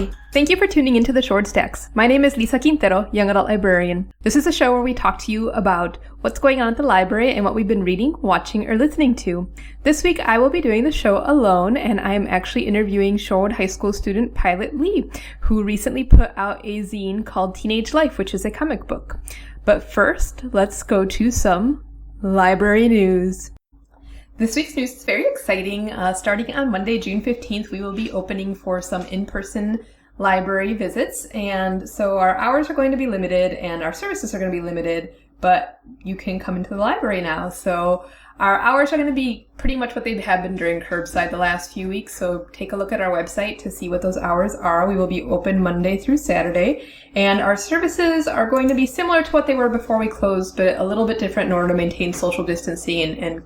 Hi! Thank you for tuning into the Short Stacks. My name is Lisa Quintero, Young Adult Librarian. This is a show where we talk to you about what's going on at the library and what we've been reading, watching, or listening to. This week I will be doing the show alone, and I am actually interviewing Shorewood High School student Pilot Lee, who recently put out a zine called Teenage Life, which is a comic book. But first, let's go to some library news. This week's news is very exciting. Starting on Monday, June 15th, we will be opening for some in-person library visits. And so our hours are going to be limited and our services are going to be limited, but you can come into the library now. So our hours are going to be pretty much what they have been during curbside the last few weeks. So take a look at our website to see what those hours are. We will be open Monday through Saturday. And our services are going to be similar to what they were before we closed, but a little bit different in order to maintain social distancing and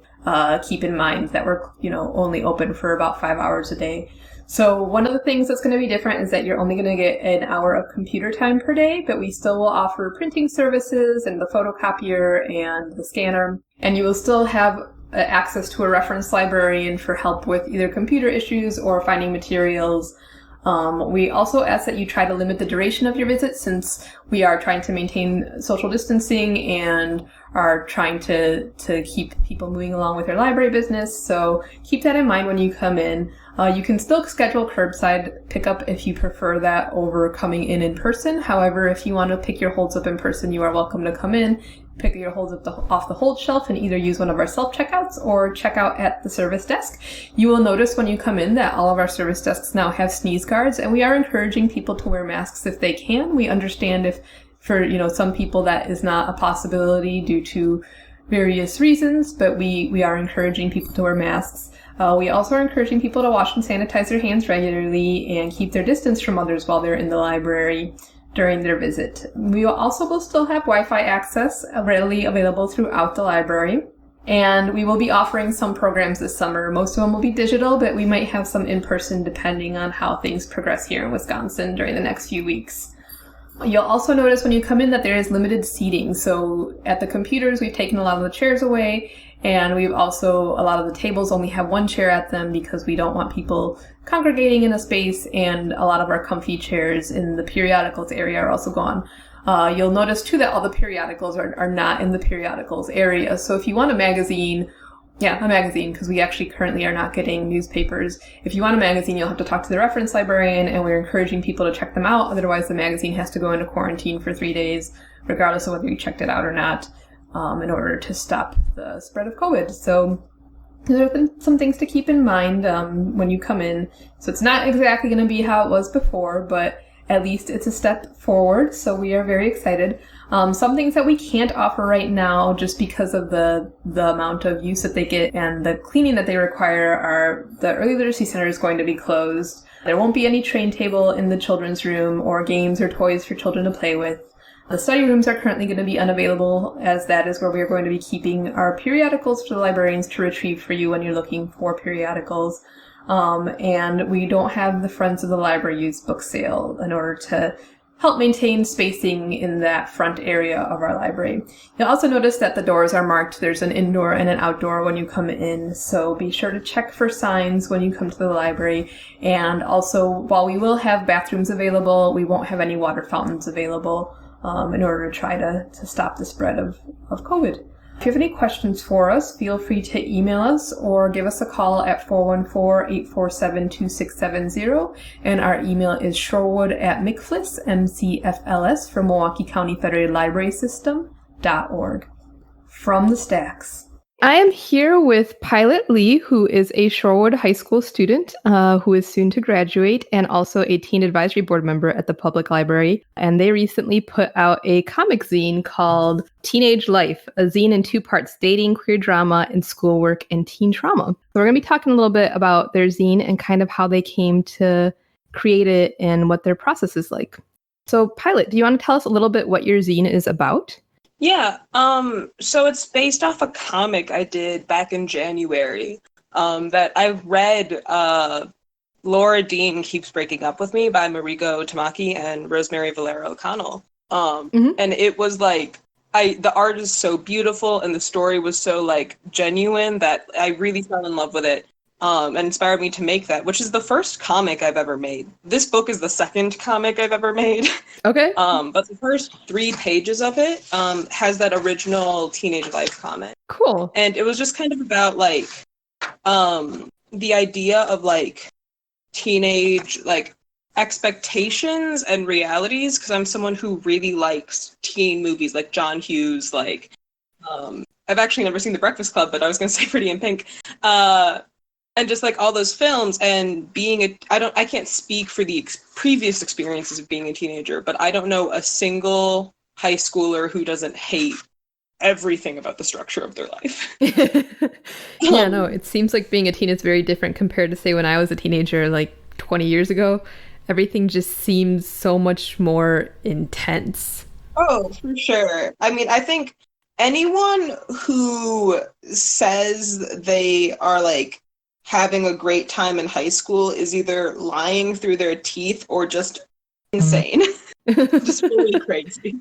keep in mind that we're, only open for about 5 hours a day. So one of the things that's going to be different is that you're only going to get an hour of computer time per day, but we still will offer printing services and the photocopier and the scanner. And you will still have access to a reference librarian for help with either computer issues or finding materials. We also ask that you try to limit the duration of your visit since we are trying to maintain social distancing and are trying to keep people moving along with their library business. So keep that in mind when you come in. You can still schedule curbside pickup if you prefer that over coming in person. However, if you want to pick your holds up in person, you are welcome to come in, pick your holds up off the hold shelf and either use one of our self-checkouts or check out at the service desk. You will notice when you come in that all of our service desks now have sneeze guards, and we are encouraging people to wear masks if they can. We understand if for some people that is not a possibility due to various reasons, but we are encouraging people to wear masks. We also are encouraging people to wash and sanitize their hands regularly and keep their distance from others while they're in the library during their visit. We also will still have Wi-Fi access readily available throughout the library. And we will be offering some programs this summer. Most of them will be digital, but we might have some in person depending on how things progress here in Wisconsin during the next few weeks. You'll also notice when you come in that there is limited seating. So at the computers, we've taken a lot of the chairs away, and we've also, a lot of the tables only have one chair at them because we don't want people congregating in a space, and a lot of our comfy chairs in the periodicals area are also gone. You'll notice too that all the periodicals are not in the periodicals area. So if you want a magazine, because we actually currently are not getting newspapers. If you want a magazine, you'll have to talk to the reference librarian, and we're encouraging people to check them out. Otherwise, the magazine has to go into quarantine for 3 days, regardless of whether you checked it out or not, in order to stop the spread of COVID. So there are some things to keep in mind when you come in. So it's not exactly going to be how it was before, but at least it's a step forward, so we are very excited. Some things that we can't offer right now just because of the amount of use that they get and the cleaning that they require are the early literacy center is going to be closed. There won't be any train table in the children's room or games or toys for children to play with. The study rooms are currently going to be unavailable, as that is where we are going to be keeping our periodicals for the librarians to retrieve for you when you're looking for periodicals. And we don't have the Friends of the Library used book sale in order to help maintain spacing in that front area of our library. You'll also notice that the doors are marked. There's an indoor and an outdoor when you come in, so be sure to check for signs when you come to the library. And also, while we will have bathrooms available, we won't have any water fountains available in order to try to stop the spread of COVID. If you have any questions for us, feel free to email us or give us a call at 414-847-2670. And our email is shorewood@mcflis, MCFLS, for Milwaukee County Federated Library System.org. From the Stacks. I am here with Pilot Lee, who is a Shorewood High School student who is soon to graduate and also a teen advisory board member at the public library. And they recently put out a comic zine called Teenage Life, a zine in 2 parts, dating, queer drama, and schoolwork and teen trauma. So we're going to be talking a little bit about their zine and kind of how they came to create it and what their process is like. So Pilot, do you want to tell us a little bit what your zine is about? Yeah, so it's based off a comic I did back in January that I read, Laura Dean Keeps Breaking Up With Me by Mariko Tamaki and Rosemary Valero O'Connell. And it was like, the art is so beautiful and the story was so like genuine that I really fell in love with it. and inspired me to make that, which is the first comic I've ever made. This book is the second comic I've ever made. Okay. But the first 3 pages of it has that original Teenage Life comic. Cool. And it was just kind of about like the idea of like teenage like expectations and realities, because I'm someone who really likes teen movies like John Hughes, like I've actually never seen The Breakfast Club, but I was gonna say Pretty in Pink. And just like all those films, and I can't speak for the previous experiences of being a teenager, but I don't know a single high schooler who doesn't hate everything about the structure of their life. Yeah, no, it seems like being a teen is very different compared to, say, when I was a teenager, like 20 years ago. Everything just seems so much more intense. Oh, for sure. I mean, I think anyone who says they are like having a great time in high school is either lying through their teeth or just insane. Just really crazy.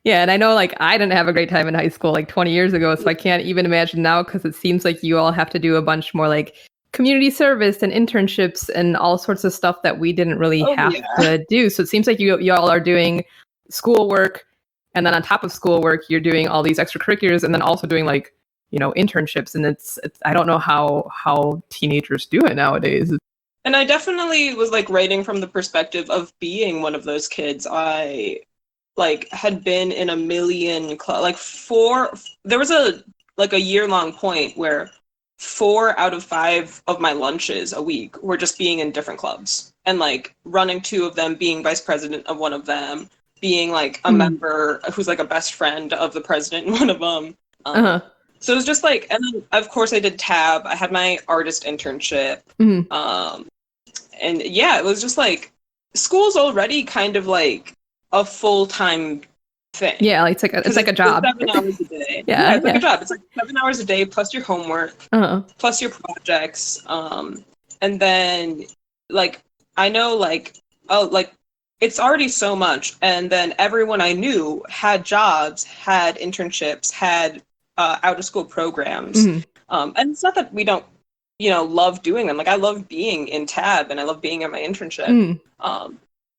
Yeah, and I know like I didn't have a great time in high school like 20 years ago, so I can't even imagine now, because it seems like you all have to do a bunch more like community service and internships and all sorts of stuff that we didn't really have to do. So it seems like y'all are doing schoolwork, and then on top of schoolwork, you're doing all these extracurriculars, and then also doing like, you know, internships. And it's I don't know how teenagers do it nowadays. And I definitely was like writing from the perspective of being one of those kids. I like had been in a million there was a year-long point where 4 out of 5 of my lunches a week were just being in different clubs, and like running 2 of them, being vice president of one of them, being like a member who's like a best friend of the president in one of them. So it was just like, and then of course I did tab. I had my artist internship. And yeah, it was just like school's already kind of like a full-time thing. Yeah, like it's like a job. 7 hours a day. Yeah, it's like a job. It's like 7 hours a day plus your homework, plus your projects. And then like I know like it's already so much. And then everyone I knew had jobs, had internships, had out of school programs. And it's not that we don't, you know, love doing them. Like I love being in tab and I love being at my internship.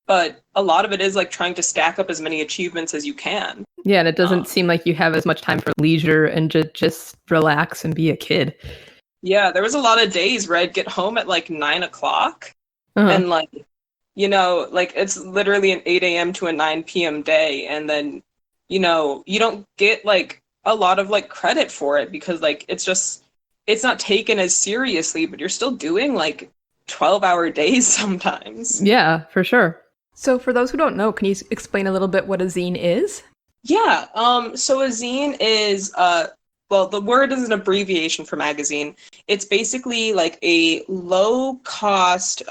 But a lot of it is like trying to stack up as many achievements as you can. Yeah, and it doesn't seem like you have as much time for leisure and just relax and be a kid. Yeah, there was a lot of days where I'd get home at like 9 o'clock and like, you know, like it's literally an 8 a.m. to a 9 p.m. day. And then, you know, you don't get like a lot of like credit for it, because like it's not taken as seriously, but you're still doing like 12-hour days sometimes. Yeah, for sure. So for those who don't know, can you explain a little bit what a zine is? Yeah, so a zine is, well, the word is an abbreviation for magazine. It's basically like a low-cost,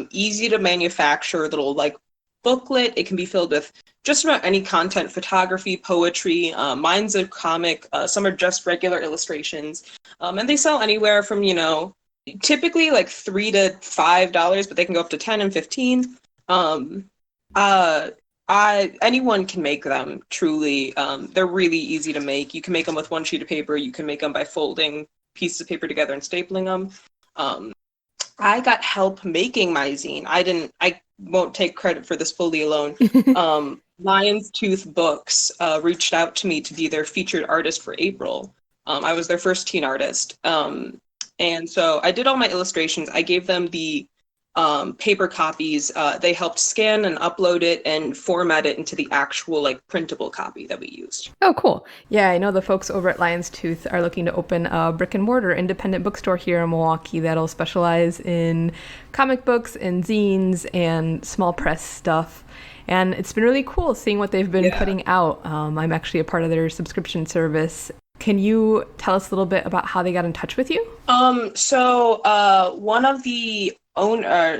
easy-to-manufacture little like booklet. It can be filled with just about any content: photography, poetry. Mine's a comic. Some are just regular illustrations. And they sell anywhere from, you know, typically like $3 to $5, but they can go up to 10 and 15. Anyone can make them, truly. They're really easy to make. You can make them with one sheet of paper. You can make them by folding pieces of paper together and stapling them. I got help making my zine. I won't take credit for this fully alone. Lion's Tooth Books reached out to me to be their featured artist for April. I was their first teen artist. And so I did all my illustrations. I gave them the paper copies. They helped scan and upload it and format it into the actual like printable copy that we used. Oh, cool. Yeah, I know the folks over at Lion's Tooth are looking to open a brick and mortar independent bookstore here in Milwaukee that'll specialize in comic books and zines and small press stuff. And it's been really cool seeing what they've been putting out. I'm actually a part of their subscription service. Can you tell us a little bit about how they got in touch with you? So one of the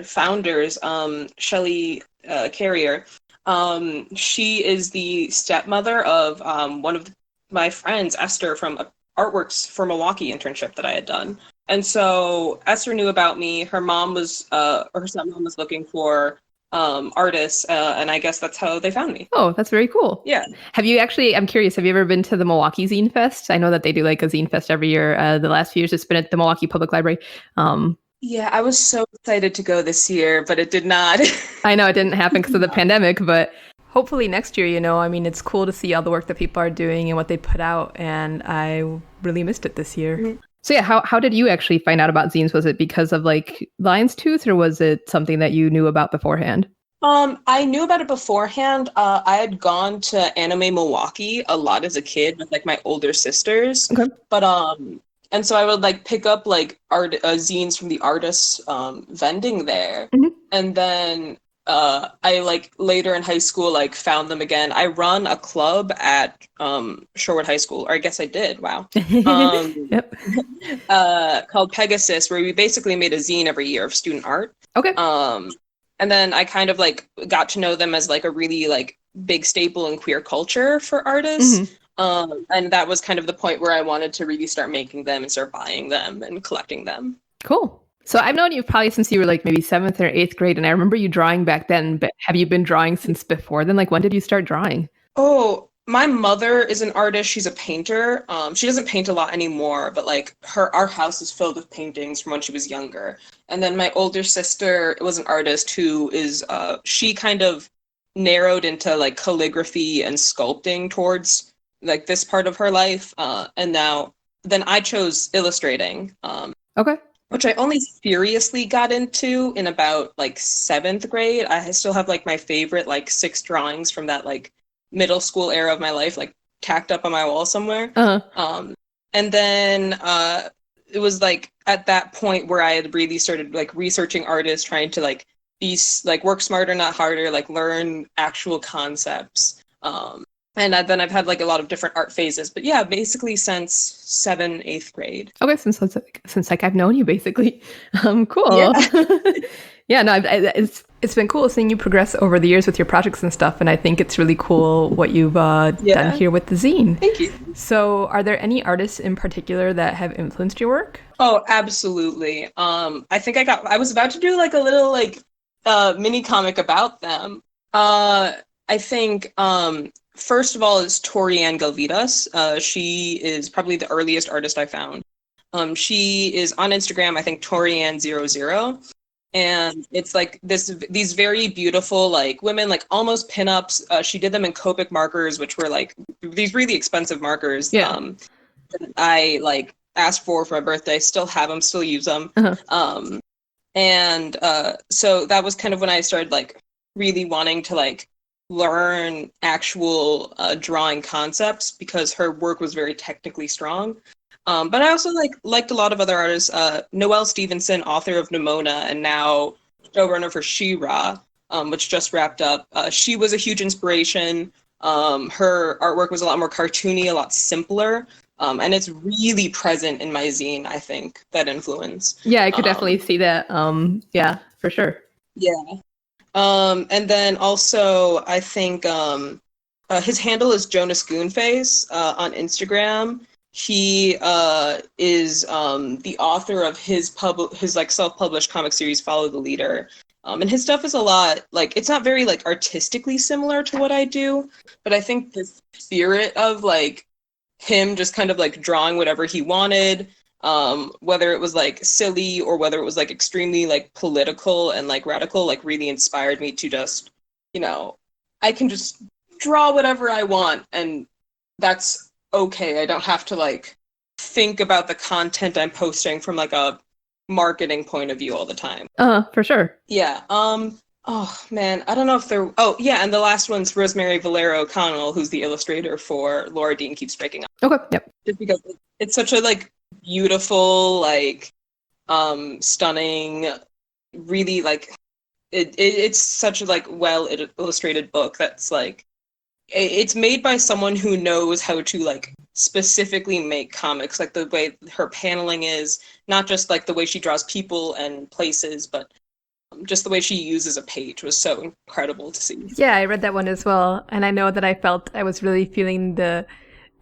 founders, Shelley Carrier, she is the stepmother of one of my friends, Esther, from Artworks for Milwaukee internship that I had done. And so Esther knew about me. Her mom was, or her stepmom was looking for artists, and I guess that's how they found me. Oh, that's very cool. Yeah. I'm curious, have you ever been to the Milwaukee Zine Fest? I know that they do like a Zine Fest every year. The last few years it's been at the Milwaukee Public Library. Yeah, I was so excited to go this year, but it did not. I know it didn't happen because of the pandemic, but hopefully next year, I mean, it's cool to see all the work that people are doing and what they put out, and I really missed it this year. Mm-hmm. So yeah, how did you actually find out about zines? Was it because of like Lion's Tooth, or was it something that you knew about beforehand? I knew about it beforehand. I had gone to Anime Milwaukee a lot as a kid with like my older sisters. Okay. But and so I would like pick up like zines from the artists vending there. Mm-hmm. And then I like later in high school like found them again. I run a club at Shorewood High School, or I guess I did. Wow. Yep. Called Pegasus, where we basically made a zine every year of student art. Okay. And then I kind of like got to know them as like a really like big staple in queer culture for artists. Mm-hmm. And that was kind of the point where I wanted to really start making them and start buying them and collecting them. Cool. So I've known you probably since you were like maybe 7th or 8th grade, and I remember you drawing back then, but have you been drawing since before then? Like when did you start drawing? Oh, my mother is an artist. She's a painter. She doesn't paint a lot anymore, but like our house is filled with paintings from when she was younger. And then my older sister was an artist who is, she kind of narrowed into like calligraphy and sculpting towards like this part of her life. And then I chose illustrating. Okay. Which I only seriously got into in about like 7th grade. I still have like my favorite like 6 drawings from that like middle school era of my life, like tacked up on my wall somewhere. Uh-huh. And then it was like at that point where I had really started like researching artists, trying to like be like work smarter, not harder, like learn actual concepts. And then I've had like a lot of different art phases, but yeah, basically since 7th, 8th grade. Okay, since like I've known you basically. Cool. Yeah. Yeah, no, it's been cool seeing you progress over the years with your projects and stuff, and I think it's really cool what you've done here with the zine. Thank you. So, are there any artists in particular that have influenced your work? Oh, absolutely. I think I was about to do like a little like mini comic about them. I think first of all is Torianne Galvitas. She is probably the earliest artist I found. She is on Instagram, I think Torianne00. And it's like these very beautiful like women, like almost pinups. She did them in Copic markers, which were like these really expensive markers. Yeah. That I like asked for my birthday. Still have them, still use them. Uh-huh. And so that was kind of when I started like really wanting to like learn actual drawing concepts, because her work was very technically strong. But I also liked a lot of other artists. Noelle Stevenson, author of Nimona and now showrunner for She-Ra, which just wrapped up. She was a huge inspiration. Her artwork was a lot more cartoony, a lot simpler. And it's really present in my zine, I think, that influence. Yeah, I could definitely see that. Yeah, for sure. Yeah. And then also, I think his handle is Jonas Goonface on Instagram. He is the author of his like self-published comic series Follow the Leader, and his stuff is a lot like, it's not very like artistically similar to what I do, but I think the spirit of like him just kind of like drawing whatever he wanted, whether it was like silly or whether it was like extremely like political and like radical, like really inspired me to just, I can just draw whatever I want, and that's okay. I don't have to like think about the content I'm posting from like a marketing point of view all the time. For sure. Yeah. Oh man, I don't know if oh yeah, and the last one's Rosemary Valero O'Connell, who's the illustrator for Laura Dean Keeps Breaking Up. Okay. Yep. Just because it's such a like beautiful, like stunning, really like it's such a like well illustrated book that's like, it's made by someone who knows how to like specifically make comics, like the way her paneling is, not just like the way she draws people and places, but just the way she uses a page was so incredible to see. Yeah, I read that one as well, and I know that I was really feeling the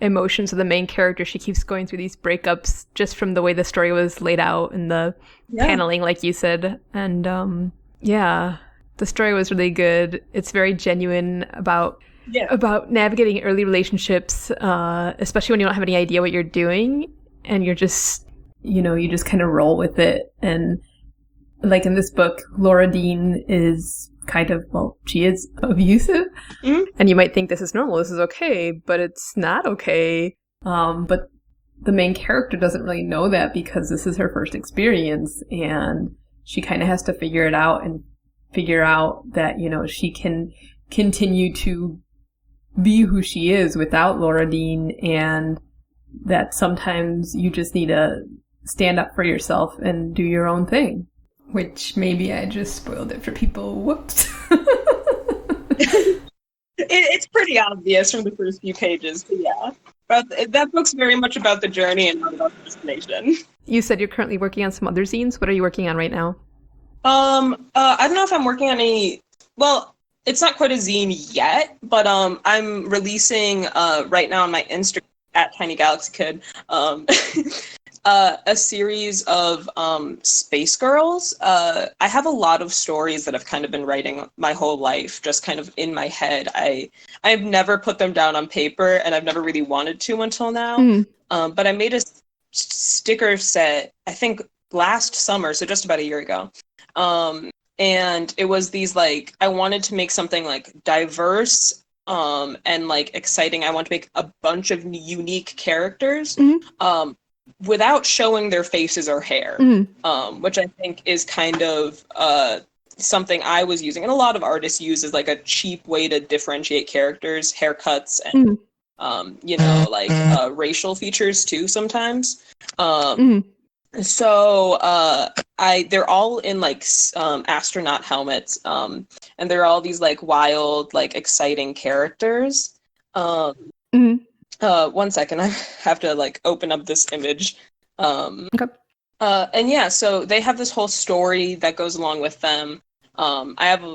emotions of the main character. She keeps going through these breakups just from the way the story was laid out and the paneling, like you said. And yeah, The story was really good. It's very genuine about navigating early relationships, especially when you don't have any idea what you're doing and you're just, you just kind of roll with it. And like in this book, Laura Dean is kind of, she is abusive. Mm-hmm. And you might think this is normal, this is okay, but it's not okay. But the main character doesn't really know that because this is her first experience, and she kind of has to figure it out and figure out that, she can continue to be who she is without Laura Dean, and that sometimes you just need to stand up for yourself and do your own thing. Which maybe I just spoiled it for people. Whoops. It's pretty obvious from the first few pages, but yeah. But that book's very much about the journey and not about the destination. You said you're currently working on some other zines. What are you working on right now? I don't know if I'm working on any. Well, it's not quite a zine yet, but I'm releasing right now on my Instagram at Tiny Galaxy Kid a series of space girls. I have a lot of stories that I've kind of been writing my whole life, just kind of in my head. I've never put them down on paper, and I've never really wanted to until now. But I made a sticker set, I think last summer, so just about a year ago. And it was these, like, I wanted to make something like diverse and like exciting. I want to make a bunch of unique characters. Without showing their faces or hair, which I think is kind of something I was using, and a lot of artists use as like a cheap way to differentiate characters, haircuts, and racial features too sometimes. So they're all in like astronaut helmets, and they're all these like wild, like exciting characters. 1 second, I have to like open up this image. Okay. And yeah, so they have this whole story that goes along with them. I have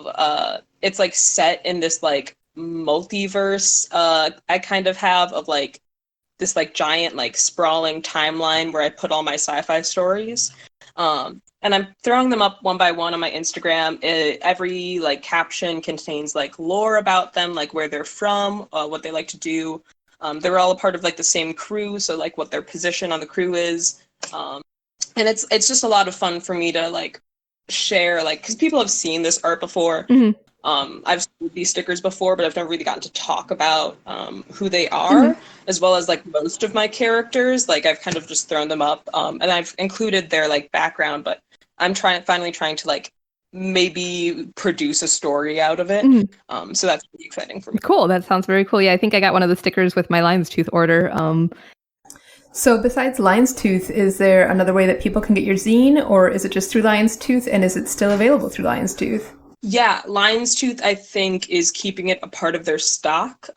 it's like set in this like multiverse. I kind of have of like this like giant like sprawling timeline where I put all my sci-fi stories. And I'm throwing them up one by one on my Instagram. Every like caption contains like lore about them, like where they're from, what they like to do. They're all a part of like the same crew, so like what their position on the crew is, and it's just a lot of fun for me to like share, like, because people have seen this art before. I've seen these stickers before, but I've never really gotten to talk about who they are, as well as like most of my characters. Like I've kind of just thrown them up, and I've included their like background, but I'm finally trying to like maybe produce a story out of it. So that's really exciting for me. Cool. That sounds very cool. Yeah, I think I got one of the stickers with my Lion's Tooth order. So besides Lion's Tooth, is there another way that people can get your zine, or is it just through Lion's Tooth, and is it still available through Lion's Tooth? Yeah, Lion's Tooth, I think, is keeping it a part of their stock.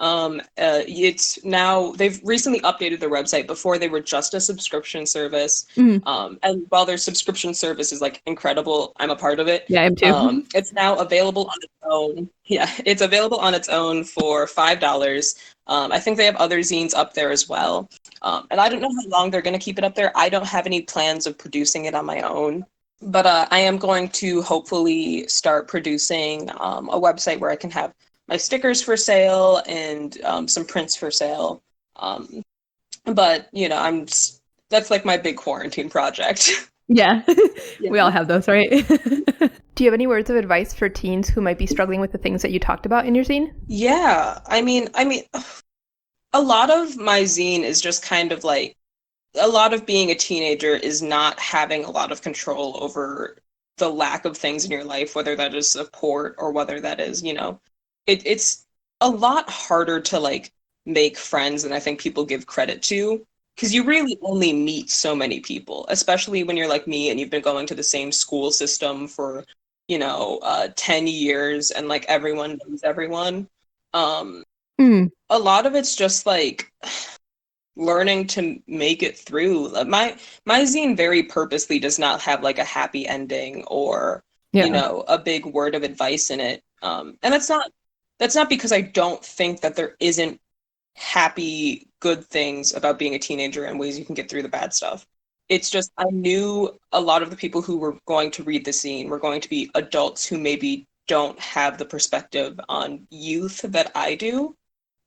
It's now, they've recently updated their website. Before, they were just a subscription service. And while their subscription service is like incredible, I'm a part of it. Yeah, I am too. It's now available on its own. Yeah, it's available on its own for $5. I think they have other zines up there as well. And I don't know how long they're going to keep it up there. I don't have any plans of producing it on my own. But I am going to hopefully start producing a website where I can have my stickers for sale and some prints for sale. But, that's like my big quarantine project. Yeah. We all have those, right? Do you have any words of advice for teens who might be struggling with the things that you talked about in your zine? Yeah. I mean, a lot of my zine is just kind of like, a lot of being a teenager is not having a lot of control over the lack of things in your life, whether that is support or whether that is, it's a lot harder to like make friends than I think people give credit to, because you really only meet so many people, especially when you're like me and you've been going to the same school system for, 10 years and like everyone knows everyone. A lot of it's just like learning to make it through. My zine very purposely does not have like a happy ending or a big word of advice in it, and that's not because I don't think that there isn't happy good things about being a teenager and ways you can get through the bad stuff. It's just I knew a lot of the people who were going to read the zine were going to be adults who maybe don't have the perspective on youth that I do.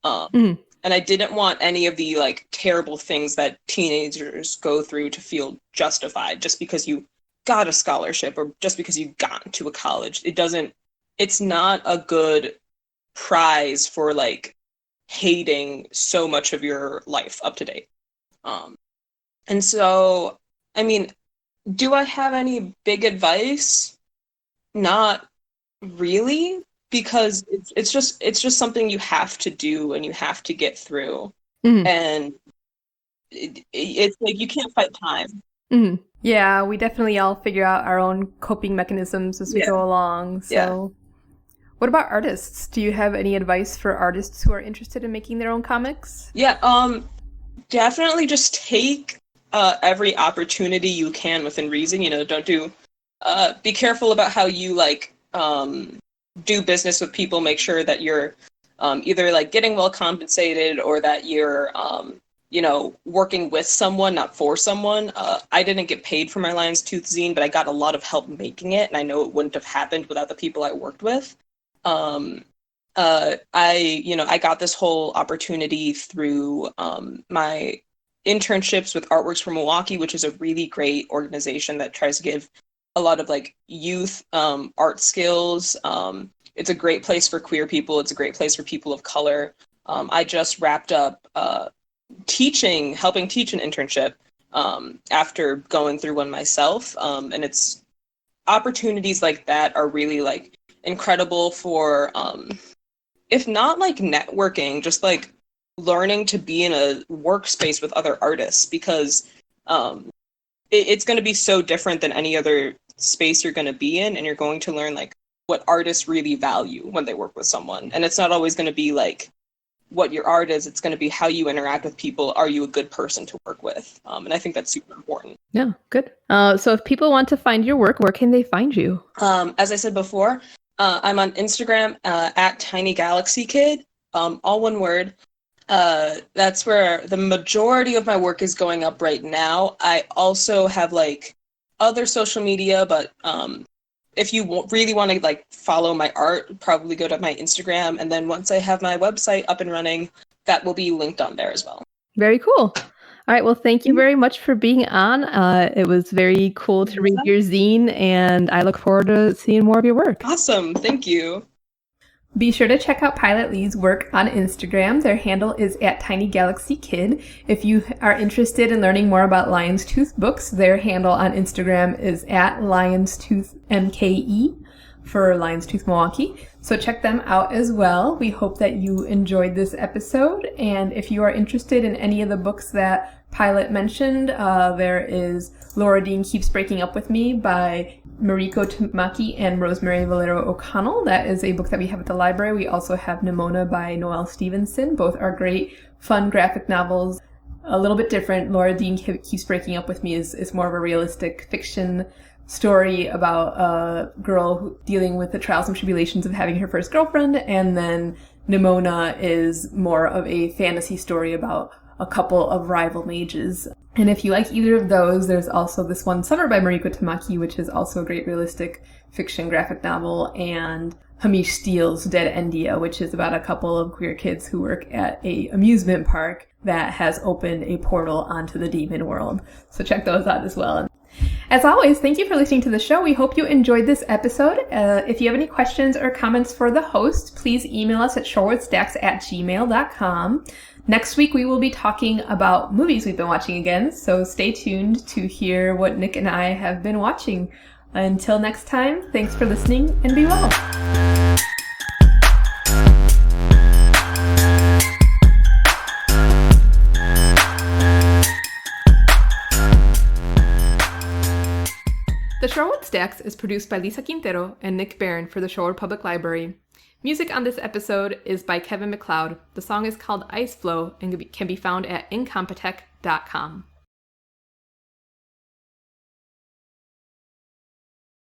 And I didn't want any of the like terrible things that teenagers go through to feel justified just because you got a scholarship or just because you got into a college. It's not a good prize for like hating so much of your life up to date. And so, I mean, do I have any big advice? Not really, because it's just something you have to do and you have to get through. And it's like you can't fight time. Yeah, we definitely all figure out our own coping mechanisms as we go along. So, what about artists? Do you have any advice for artists who are interested in making their own comics? Yeah, definitely just take every opportunity you can within reason. You know, be careful about how you like do business with people. Make sure that you're either like getting well compensated or that you're working with someone, not for someone. I didn't get paid for my Lion's Tooth zine, but I got a lot of help making it, and I know it wouldn't have happened without the people I worked with. I got this whole opportunity through my internships with Artworks for Milwaukee, which is a really great organization that tries to give a lot of like youth art skills. It's a great place for queer people. It's a great place for people of color. I just wrapped up helping teach an internship after going through one myself. And it's opportunities like that are really like incredible for, if not like networking, just like learning to be in a workspace with other artists, because it's going to be so different than any other space you're going to be in, and you're going to learn like what artists really value when they work with someone. And it's not always going to be like what your art is, it's going to be how you interact with people. Are you a good person to work with? And I think that's super important. Yeah, good. So if people want to find your work, where can they find you? As I said before, I'm on Instagram at tinygalaxykid, all one word. That's where the majority of my work is going up right now. I also have like other social media, but if you really want to like follow my art, probably go to my Instagram. And then once I have my website up and running, that will be linked on there as well. Very cool. All right. Well, thank you very much for being on. It was very cool to read your zine, and I look forward to seeing more of your work. Awesome. Thank you. Be sure to check out Pilot Lee's work on Instagram. Their handle is at tinygalaxykid. If you are interested in learning more about Lion's Tooth books, their handle on Instagram is at Lion'sToothMKE for Lion's Tooth Milwaukee. So check them out as well. We hope that you enjoyed this episode. And if you are interested in any of the books that Pilot mentioned, there is Laura Dean Keeps Breaking Up With Me by Mariko Tamaki and Rosemary Valero O'Connell. That is a book that we have at the library. We also have Nimona by Noelle Stevenson. Both are great, fun graphic novels. A little bit different. Laura Dean Keeps Breaking Up With Me is more of a realistic fiction story about a girl dealing with the trials and tribulations of having her first girlfriend. And then Nimona is more of a fantasy story about a couple of rival mages. And if you like either of those, there's also this one, Summer by Mariko Tamaki, which is also a great realistic fiction graphic novel, and Hamish Steele's Dead Endia, which is about a couple of queer kids who work at a amusement park that has opened a portal onto the demon world. So check those out as well. As always, thank you for listening to the show. We hope you enjoyed this episode. If you have any questions or comments for the host, please email us at shorewoodstacks@gmail.com. Next week, we will be talking about movies we've been watching again, so stay tuned to hear what Nick and I have been watching. Until next time, thanks for listening and be well. The Shorewood Stacks is produced by Lisa Quintero and Nick Barron for the Shorewood Public Library. Music on this episode is by Kevin MacLeod. The song is called Ice Flow and can be found at incompetech.com.